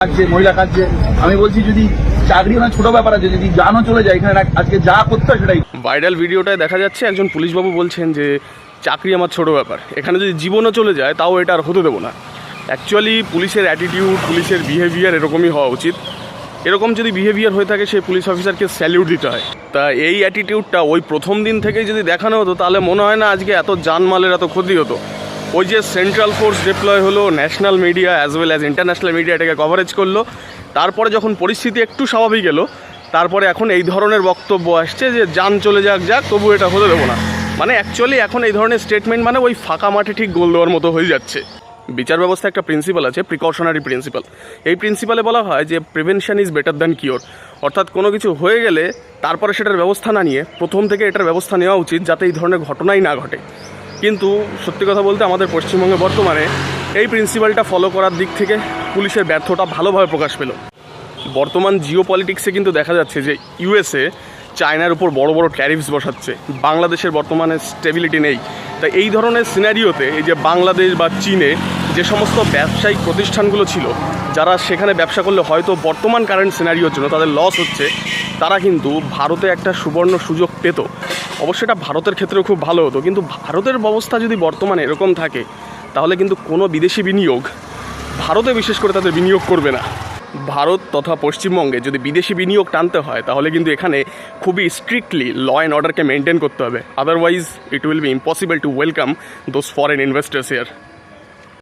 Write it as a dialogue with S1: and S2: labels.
S1: কাজে মহিলা কাজে আমি বলছি যদি চাকরি না ছোট ব্যাপার আছে, যদি জানও চলে যায় এখানে আজকে যা করতে হয় সেটাই।
S2: ভাইরাল ভিডিওটায় দেখা যাচ্ছে একজন পুলিশবাবু বলছেন যে চাকরি আমার ছোট ব্যাপার, এখানে যদি জীবনও চলে যায় তাও এটা আর হতে দেবো না। অ্যাকচুয়ালি পুলিশের অ্যাটিটিউড, পুলিশের বিহেভিয়ার এরকমই হওয়া উচিত। এরকম যদি বিহেভিয়ার হয়ে থাকে সেই পুলিশ অফিসারকে স্যালিউট দিতে হয়। তা এই অ্যাটিটিউডটা ওই প্রথম দিন থেকেই যদি দেখানো হতো তাহলে মনে হয় না আজকে এত জানমালের এত ক্ষতি হতো। ওই যে সেন্ট্রাল ফোর্স ডিপ্লয় হলো, national media as well as international media এটাকে কভারেজ করলো, তারপরে যখন পরিস্থিতি একটু স্বাভাবিক এলো তারপরে এখন এই ধরনের বক্তব্য আসছে যে যান চলে যাক তবু এটা হতে দেবো না। মানে অ্যাকচুয়ালি এখন এই ধরনের স্টেটমেন্ট মানে ওই ফাঁকা মাঠে ঠিক গোল দেওয়ার মতো হয়ে যাচ্ছে। বিচার ব্যবস্থা একটা প্রিন্সিপাল আছে, প্রিকশনারি প্রিন্সিপাল। এই প্রিন্সিপালে বলা হয় যে prevention is better than cure, অর্থাৎ কোনো কিছু হয়ে গেলে তারপরে সেটার ব্যবস্থা না নিয়ে প্রথম থেকে এটার ব্যবস্থা নেওয়া উচিত যাতে এই ধরনের ঘটনাই না ঘটে। কিন্তু সত্যি কথা বলতে আমাদের পশ্চিমবঙ্গে বর্তমানে এই প্রিন্সিপালটা ফলো করার দিক থেকে পুলিশের ব্যর্থতা ভালোভাবে প্রকাশ পেল। বর্তমান জিও পলিটিক্সে কিন্তু দেখা যাচ্ছে যে ইউএসএ চায়নার উপর বড় বড় ট্যারিফস বসাচ্ছে, বাংলাদেশের বর্তমানে স্টেবিলিটি নেই। তাই এই ধরনের সিনারিওতে এই যে বাংলাদেশ বা চীনে যে সমস্ত ব্যবসায়িক প্রতিষ্ঠানগুলো ছিল যারা সেখানে ব্যবসা করলে হয়তো বর্তমান কারেন্ট সিনারিওর জন্য তাদের লস হচ্ছে, তারা কিন্তু ভারতে একটা সুবর্ণ সুযোগ পেত। অবশ্যই এটা ভারতের ক্ষেত্রেও খুব ভালো হতো, কিন্তু ভারতের ব্যবস্থা যদি বর্তমানে এরকম থাকে তাহলে কিন্তু কোনো বিদেশি বিনিয়োগ ভারতে বিশেষ করে তাদের বিনিয়োগ করবে না। ভারত তথা পশ্চিমবঙ্গে যদি বিদেশি বিনিয়োগ টানতে হয় তাহলে কিন্তু এখানে খুবই স্ট্রিক্টলি ল অ্যান্ড অর্ডারকে মেনটেন করতে হবে, otherwise it will be impossible to welcome those foreign investors here.